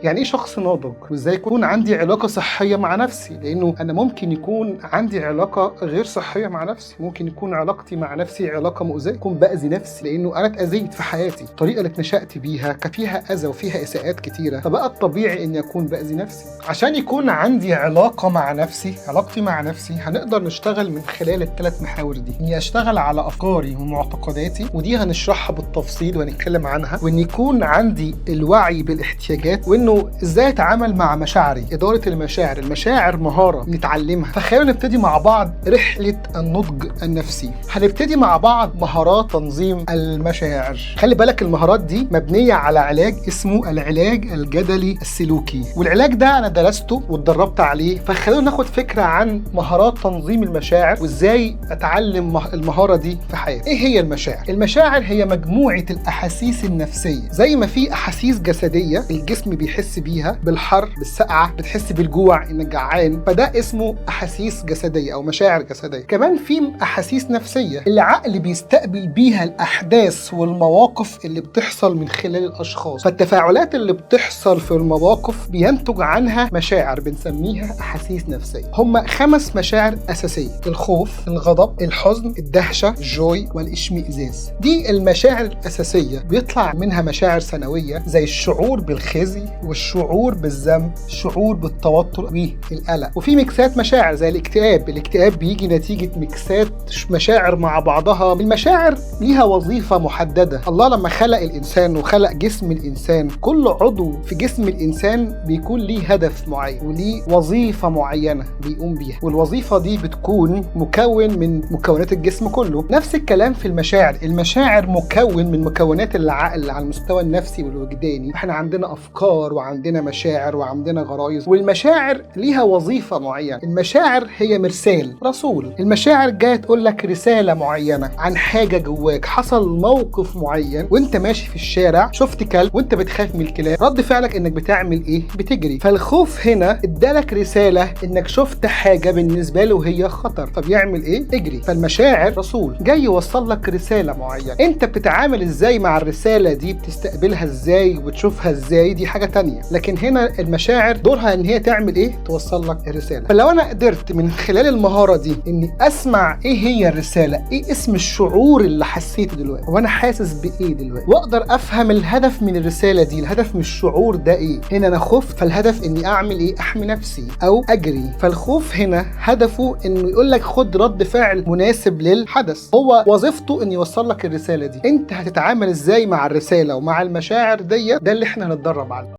يعني ايه شخص ناضج وازاي يكون عندي علاقه صحيه مع نفسي؟ لانه انا ممكن يكون عندي علاقه غير صحيه مع نفسي، ممكن يكون علاقتي مع نفسي علاقه مؤذيه، اكون باذي نفسي لانه انا اتاذيت في حياتي، الطريقه اللي اتنشأت بيها كان فيها اذى وفيها اساءات كتيره، فبقى الطبيعي اني اكون باذي نفسي. عشان يكون عندي علاقه مع نفسي، علاقتي مع نفسي هنقدر نشتغل من خلال الثلاث محاور دي، اني اشتغل على افكاري ومعتقداتي ودي هنشرحها بالتفصيل وهنتكلم عنها، وان يكون عندي الوعي بالاحتياجات، وانه ازاي اتعامل مع مشاعري، اداره المشاعر. المشاعر مهاره نتعلمها، فخلينا نبتدي مع بعض رحله النضج النفسي. هنبتدي مع بعض مهارات تنظيم المشاعر. خلي بالك المهارات دي مبنيه على علاج اسمه العلاج الجدلي السلوكي، والعلاج ده انا درسته واتدربت عليه، فخلونا ناخد فكره عن مهارات تنظيم المشاعر وازاي اتعلم المهاره دي في حياتي. ايه هي المشاعر؟ المشاعر هي مجموعه الاحاسيس النفسيه، زي ما في احاسيس جسديه الجسم بيحس بيها بالحر بالسقعه، بتحس بالجوع انك جعان، فده اسمه احاسيس جسديه او مشاعر جسديه. كمان في احاسيس نفسيه العقل بيستقبل بيها الاحداث والمواقف اللي بتحصل من خلال الاشخاص، فالتفاعلات اللي بتحصل في المواقف بينتج عنها مشاعر بنسميها احاسيس نفسيه. هم 5 مشاعر اساسيه: الخوف، الغضب، الحزن، الدهشه، الجوي، والاشمئزاز. دي المشاعر الاساسيه، بيطلع منها مشاعر ثانويه زي الشعور بالخزي والشعور بالذنب، الشعور بالتوتر والقلق. وفي ميكسات مشاعر زي الاكتئاب. الاكتئاب بيجي نتيجه ميكسات مشاعر مع بعضها. المشاعر ليها وظيفه محدده. الله لما خلق الانسان وخلق جسم الانسان، كل عضو في جسم الانسان بيكون ليه هدف معين وليه وظيفه معينه بيقوم بيها، والوظيفه دي بتكون مكون من مكونات الجسم كله. نفس الكلام في المشاعر. المشاعر مكون من مكونات العقل على المستوى النفسي والوجداني. احنا عندنا افكار وعندنا مشاعر وعندنا غرائز، والمشاعر ليها وظيفه معينه. المشاعر هي مرسال، رسول. المشاعر جايه تقول لك رساله معينه عن حاجه جواك، حصل موقف معين وانت ماشي في الشارع، شفت كلب وانت بتخاف من الكلاب، رد فعلك انك بتعمل ايه؟ بتجري. فالخوف هنا ادالك رساله انك شفت حاجه بالنسبه له هي خطر، فبيعمل ايه؟ اجري. فالمشاعر رسول جاي يوصل لك رساله معينه. انت بتتعامل ازاي مع الرساله دي، بتستقبلها ازاي وتشوفها ازاي، دي حاجه تانية. لكن هنا المشاعر دورها ان هي تعمل ايه؟ توصل لك الرساله. فلو انا قدرت من خلال المهاره دي اني اسمع ايه هي الرساله، ايه اسم الشعور اللي حسيته دلوقتي، وانا حاسس بايه دلوقتي، واقدر افهم الهدف من الرساله دي، الهدف من الشعور ده ايه. هنا انا خفت، فالهدف اني اعمل ايه؟ احمي نفسي او اجري. فالخوف هنا هدفه انه يقول لك خد رد فعل مناسب للحدث، هو وظيفته ان يوصل لك الرساله دي. انت هتتعامل ازاي مع الرساله ومع المشاعر دي؟ ده اللي احنا هنتدرب عليه.